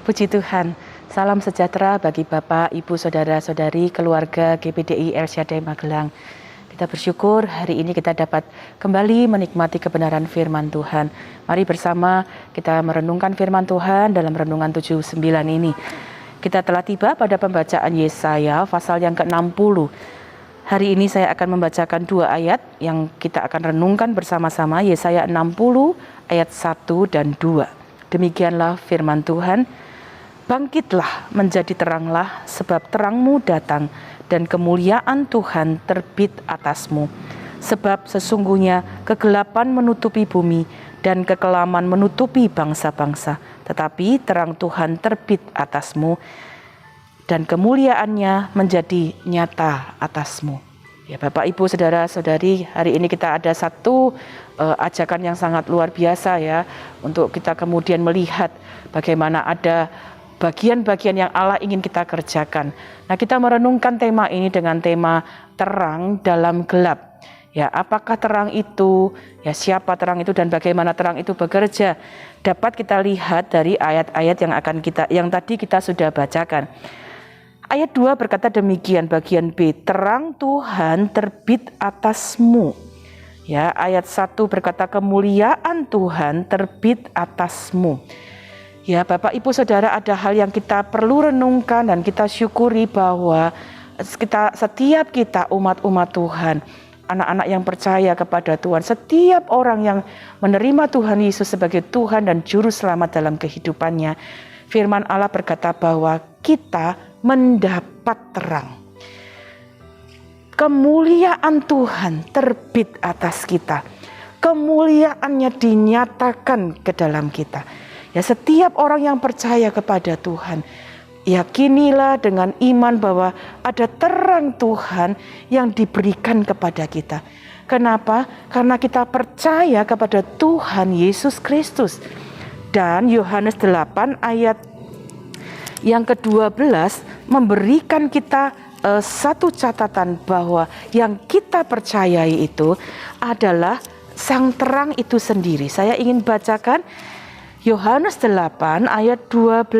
Puji Tuhan, salam sejahtera bagi Bapak, Ibu, Saudara-saudari, keluarga GPDI El Shaddai Magelang. Kita bersyukur hari ini kita dapat kembali menikmati kebenaran firman Tuhan. Mari bersama kita merenungkan firman Tuhan dalam renungan 79 ini. Kita telah tiba pada pembacaan Yesaya pasal yang ke-60. Hari ini saya akan membacakan 2 ayat yang kita akan renungkan bersama-sama, Yesaya 60 ayat 1 dan 2. Demikianlah firman Tuhan. Bangkitlah, menjadi teranglah, sebab terangmu datang, dan kemuliaan Tuhan terbit atasmu. Sebab sesungguhnya kegelapan menutupi bumi, dan kekelaman menutupi bangsa-bangsa. Tetapi terang Tuhan terbit atasmu, dan kemuliaannya menjadi nyata atasmu. Ya Bapak, Ibu, Saudara-saudari, hari ini kita ada satu ajakan yang sangat luar biasa ya, untuk kita kemudian melihat bagaimana ada bagian-bagian yang Allah ingin kita kerjakan. Nah, kita merenungkan tema ini dengan tema terang dalam gelap. Ya, apakah terang itu? Ya, siapa terang itu dan bagaimana terang itu bekerja? Dapat kita lihat dari ayat-ayat yang tadi kita sudah bacakan. Ayat 2 berkata demikian, bagian B, terang Tuhan terbit atasmu. Ya, ayat 1 berkata kemuliaan Tuhan terbit atasmu. Ya Bapak, Ibu, Saudara, ada hal yang kita perlu renungkan dan kita syukuri bahwa setiap kita umat-umat Tuhan, anak-anak yang percaya kepada Tuhan, setiap orang yang menerima Tuhan Yesus sebagai Tuhan dan Juru Selamat dalam kehidupannya, firman Allah berkata bahwa kita mendapat terang. Kemuliaan Tuhan terbit atas kita. Kemuliaannya dinyatakan ke dalam kita. Ya, setiap orang yang percaya kepada Tuhan, yakinilah dengan iman bahwa ada terang Tuhan yang diberikan kepada kita. Kenapa? Karena kita percaya kepada Tuhan Yesus Kristus. Dan Yohanes 8 ayat yang ke-12 memberikan kita satu catatan bahwa yang kita percayai itu adalah sang terang itu sendiri. Saya ingin bacakan Yohanes 8 ayat 12.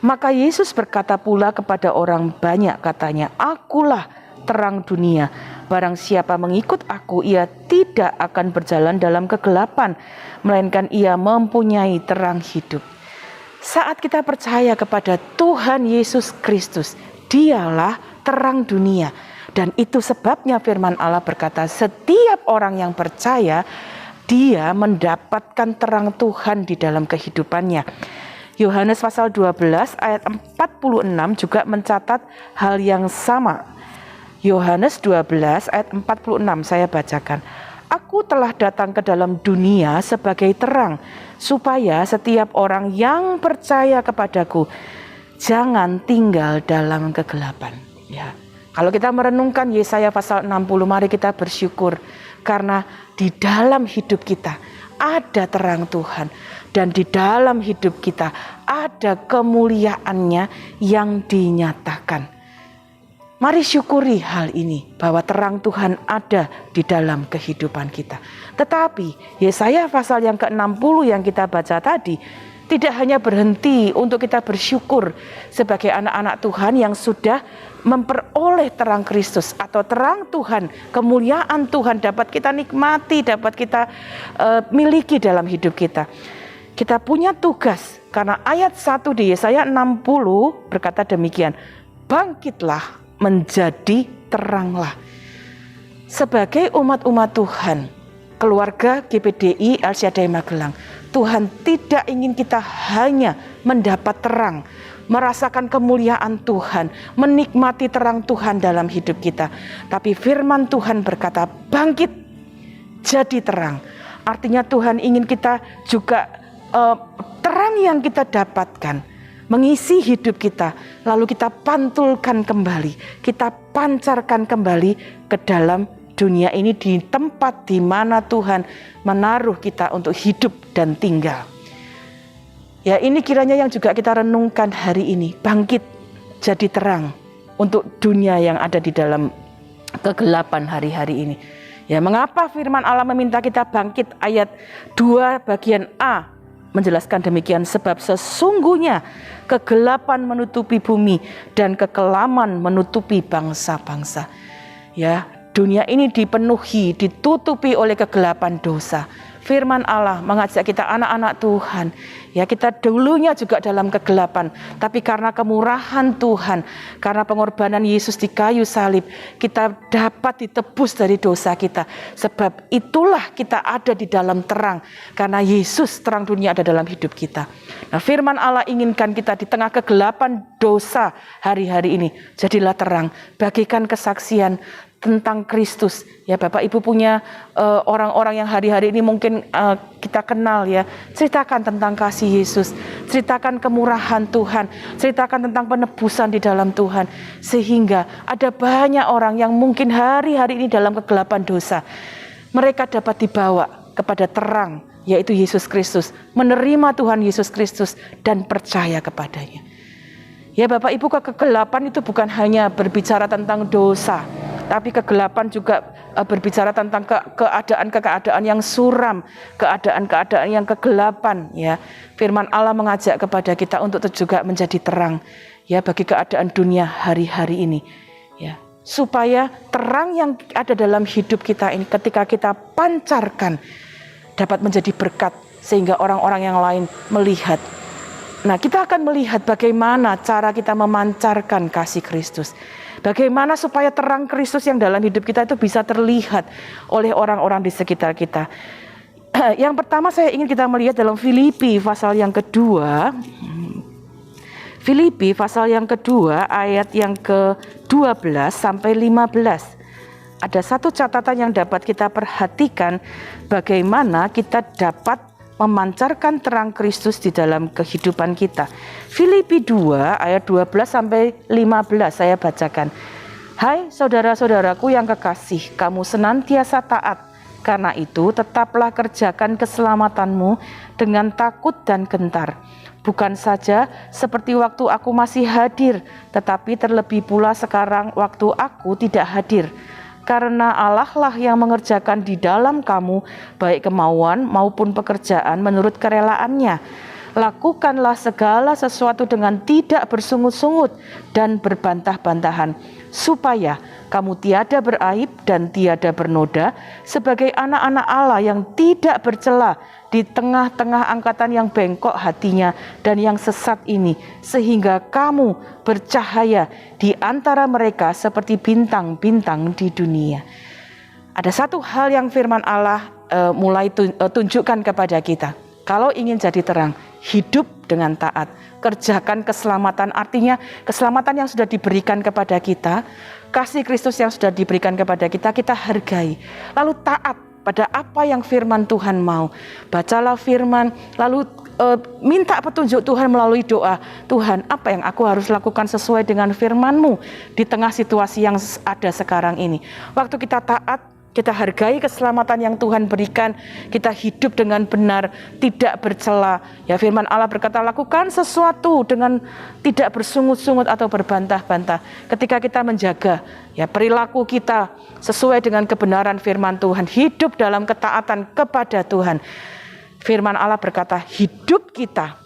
Maka Yesus berkata pula kepada orang banyak, katanya, "Akulah terang dunia. Barang siapa mengikut aku, ia tidak akan berjalan dalam kegelapan, melainkan ia mempunyai terang hidup." Saat kita percaya kepada Tuhan Yesus Kristus, Dialah terang dunia. Dan itu sebabnya firman Allah berkata, setiap orang yang percaya, dia mendapatkan terang Tuhan di dalam kehidupannya. Yohanes pasal 12 ayat 46 juga mencatat hal yang sama. Yohanes 12 ayat 46 saya bacakan. Aku telah datang ke dalam dunia sebagai terang, supaya setiap orang yang percaya kepadaku jangan tinggal dalam kegelapan. Ya. Kalau kita merenungkan Yesaya pasal 60, mari kita bersyukur karena di dalam hidup kita ada terang Tuhan, dan di dalam hidup kita ada kemuliaannya yang dinyatakan. Mari syukuri hal ini, bahwa terang Tuhan ada di dalam kehidupan kita. Tetapi Yesaya pasal yang ke-60 yang kita baca tadi tidak hanya berhenti untuk kita bersyukur sebagai anak-anak Tuhan yang sudah memperoleh terang Kristus atau terang Tuhan, kemuliaan Tuhan dapat kita nikmati, dapat kita miliki dalam hidup kita. Kita punya tugas, karena ayat 1 di Yesaya 60 berkata demikian, bangkitlah, menjadi teranglah. Sebagai umat-umat Tuhan, keluarga GPDI El Shaddai Magelang, Tuhan tidak ingin kita hanya mendapat terang, merasakan kemuliaan Tuhan, menikmati terang Tuhan dalam hidup kita. Tapi firman Tuhan berkata, bangkit, jadi terang. Artinya Tuhan ingin kita juga terang yang kita dapatkan, mengisi hidup kita, lalu kita pantulkan kembali, kita pancarkan kembali ke dalam dunia ini, di tempat di mana Tuhan menaruh kita untuk hidup dan tinggal. Ya, ini kiranya yang juga kita renungkan hari ini. Bangkit jadi terang untuk dunia yang ada di dalam kegelapan hari-hari ini. Ya, mengapa firman Allah meminta kita bangkit? Ayat 2 bagian A. menjelaskan demikian, sebab sesungguhnya kegelapan menutupi bumi dan kekelaman menutupi bangsa-bangsa. Ya, dunia ini dipenuhi, ditutupi oleh kegelapan dosa. Firman Allah mengajak kita anak-anak Tuhan, ya kita dulunya juga dalam kegelapan, tapi karena kemurahan Tuhan, karena pengorbanan Yesus di kayu salib, kita dapat ditebus dari dosa kita. Sebab itulah kita ada di dalam terang, karena Yesus terang dunia ada dalam hidup kita. Nah, firman Allah inginkan kita di tengah kegelapan dosa hari-hari ini, jadilah terang, bagikan kesaksian tentang Kristus. Ya, Bapak Ibu punya orang-orang yang hari-hari ini mungkin kita kenal, ya, ceritakan tentang kasih Yesus, ceritakan kemurahan Tuhan, ceritakan tentang penebusan di dalam Tuhan, sehingga ada banyak orang yang mungkin hari-hari ini dalam kegelapan dosa, mereka dapat dibawa kepada terang, yaitu Yesus Kristus, menerima Tuhan Yesus Kristus dan percaya kepadanya. Ya, Bapak Ibu, kegelapan itu bukan hanya berbicara tentang dosa, tapi kegelapan juga berbicara tentang keadaan-keadaan yang suram, keadaan-keadaan yang kegelapan. Ya, firman Allah mengajak kepada kita untuk juga menjadi terang, ya, bagi keadaan dunia hari-hari ini. Ya, supaya terang yang ada dalam hidup kita ini, ketika kita pancarkan, dapat menjadi berkat sehingga orang-orang yang lain melihat. Nah, kita akan melihat bagaimana cara kita memancarkan kasih Kristus. Bagaimana supaya terang Kristus yang dalam hidup kita itu bisa terlihat oleh orang-orang di sekitar kita. Yang pertama saya ingin kita melihat dalam Filipi pasal yang kedua. Filipi pasal yang kedua ayat yang ke-12 sampai 15. Ada satu catatan yang dapat kita perhatikan bagaimana kita dapat memancarkan terang Kristus di dalam kehidupan kita. Filipi 2 ayat 12 sampai 15 saya bacakan. Hai saudara-saudaraku yang kekasih, kamu senantiasa taat. Karena itu tetaplah kerjakan keselamatanmu dengan takut dan gentar. Bukan saja seperti waktu aku masih hadir, tetapi terlebih pula sekarang waktu aku tidak hadir. Karena Allah lah yang mengerjakan di dalam kamu baik kemauan maupun pekerjaan menurut kerelaannya. Lakukanlah segala sesuatu dengan tidak bersungut-sungut dan berbantah-bantahan, supaya kamu tiada beraib dan tiada bernoda sebagai anak-anak Allah yang tidak bercela di tengah-tengah angkatan yang bengkok hatinya dan yang sesat ini, sehingga kamu bercahaya di antara mereka seperti bintang-bintang di dunia. Ada satu hal yang firman Allah mulai tunjukkan kepada kita. Kalau ingin jadi terang, hidup dengan taat, kerjakan keselamatan, artinya keselamatan yang sudah diberikan kepada kita, kasih Kristus yang sudah diberikan kepada kita, kita hargai. Lalu taat pada apa yang firman Tuhan mau. Bacalah firman, lalu minta petunjuk Tuhan melalui doa. Tuhan, apa yang aku harus lakukan sesuai dengan firman-Mu di tengah situasi yang ada sekarang ini. Waktu kita taat, kita hargai keselamatan yang Tuhan berikan, kita hidup dengan benar, tidak bercela. Ya, firman Allah berkata, lakukan sesuatu dengan tidak bersungut-sungut atau berbantah-bantah. Ketika kita menjaga ya perilaku kita sesuai dengan kebenaran firman Tuhan, hidup dalam ketaatan kepada Tuhan. Firman Allah berkata, hidup kita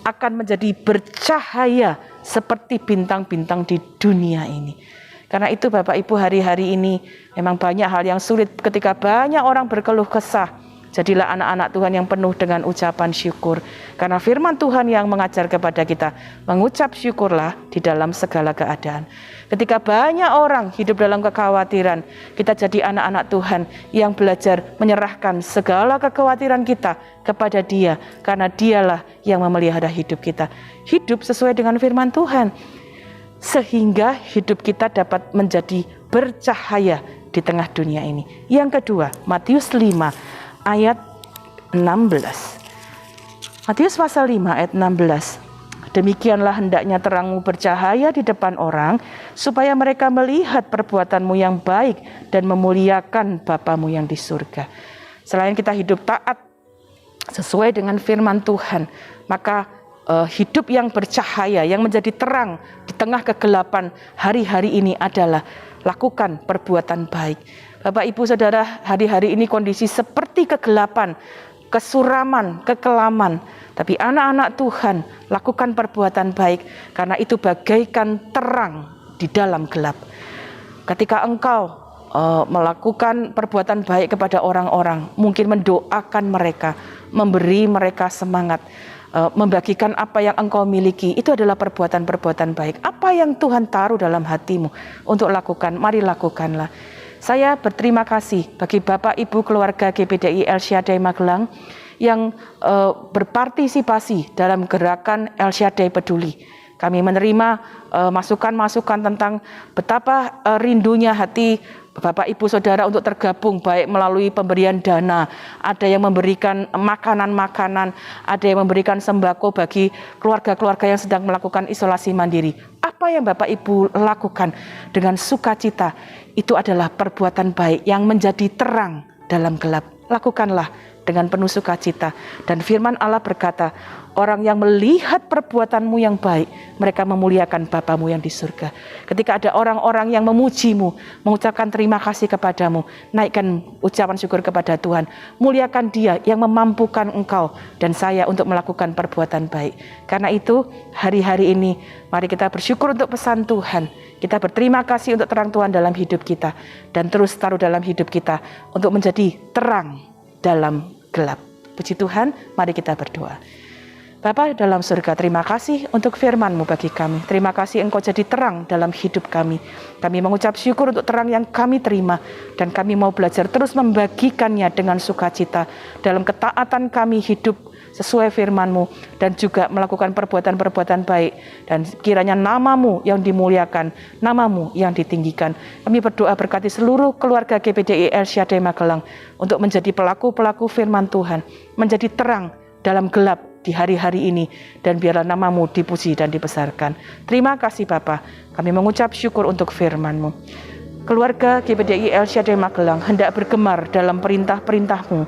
akan menjadi bercahaya seperti bintang-bintang di dunia ini. Karena itu Bapak Ibu, hari-hari ini memang banyak hal yang sulit ketika banyak orang berkeluh kesah. Jadilah anak-anak Tuhan yang penuh dengan ucapan syukur. Karena firman Tuhan yang mengajar kepada kita, mengucap syukurlah di dalam segala keadaan. Ketika banyak orang hidup dalam kekhawatiran, kita jadi anak-anak Tuhan yang belajar menyerahkan segala kekhawatiran kita kepada Dia. Karena Dialah yang memelihara hidup kita. Hidup sesuai dengan firman Tuhan, sehingga hidup kita dapat menjadi bercahaya di tengah dunia ini. Yang kedua, Matius 5 ayat 16. Matius pasal 5 ayat 16. Demikianlah hendaknya terangmu bercahaya di depan orang, supaya mereka melihat perbuatanmu yang baik dan memuliakan Bapamu yang di surga. Selain kita hidup taat sesuai dengan firman Tuhan, maka hidup yang bercahaya, yang menjadi terang di tengah kegelapan hari-hari ini adalah lakukan perbuatan baik. Bapak Ibu Saudara, hari-hari ini kondisi seperti kegelapan kesuraman, kekelaman. Tapi anak-anak Tuhan lakukan perbuatan baik, karena itu bagaikan terang di dalam gelap. Ketika engkau melakukan perbuatan baik kepada orang-orang, mungkin mendoakan mereka, memberi mereka semangat, membagikan apa yang engkau miliki, itu adalah perbuatan-perbuatan baik. Apa yang Tuhan taruh dalam hatimu untuk lakukan, mari lakukanlah. Saya berterima kasih bagi Bapak Ibu keluarga GPDI El Shaddai Magelang yang berpartisipasi dalam gerakan El Shaddai Peduli. Kami menerima masukan-masukan tentang betapa rindunya hati Bapak Ibu Saudara untuk tergabung, baik melalui pemberian dana, ada yang memberikan makanan-makanan, ada yang memberikan sembako bagi keluarga-keluarga yang sedang melakukan isolasi mandiri. Apa yang Bapak Ibu lakukan dengan sukacita, itu adalah perbuatan baik yang menjadi terang dalam gelap. Lakukanlah dengan penuh sukacita. Dan firman Allah berkata, orang yang melihat perbuatanmu yang baik, mereka memuliakan Bapamu yang di surga. Ketika ada orang-orang yang memujimu, mengucapkan terima kasih kepadamu, naikkan ucapan syukur kepada Tuhan. Muliakan Dia yang memampukan engkau dan saya untuk melakukan perbuatan baik. Karena itu, hari-hari ini, mari kita bersyukur untuk pesan Tuhan. Kita berterima kasih untuk terang Tuhan dalam hidup kita. Dan terus taruh dalam hidup kita untuk menjadi terang dalam gelap. Puji Tuhan, mari kita berdoa. Bapa dalam surga, terima kasih untuk firman-Mu bagi kami. Terima kasih Engkau jadi terang dalam hidup kami. Kami mengucap syukur untuk terang yang kami terima. Dan kami mau belajar terus membagikannya dengan sukacita. Dalam ketaatan kami hidup sesuai firman-Mu. Dan juga melakukan perbuatan-perbuatan baik. Dan kiranya nama-Mu yang dimuliakan, nama-Mu yang ditinggikan. Kami berdoa berkati seluruh keluarga GPDI El Shaddai Magelang. Untuk menjadi pelaku-pelaku firman Tuhan. Menjadi terang dalam gelap di hari-hari ini, dan biarlah nama-Mu dipuji dan dibesarkan. Terima kasih Bapa, kami mengucap syukur untuk firman-Mu. Keluarga GPDI El Shaddai Magelang hendak bergemar dalam perintah-perintah-Mu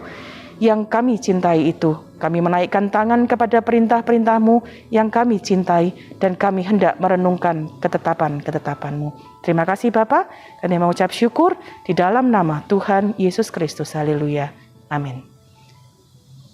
yang kami cintai itu. Kami menaikkan tangan kepada perintah-perintah-Mu yang kami cintai, dan kami hendak merenungkan ketetapan-ketetapan-Mu. Terima kasih Bapa, kami mengucap syukur di dalam nama Tuhan Yesus Kristus. Haleluya. Amin.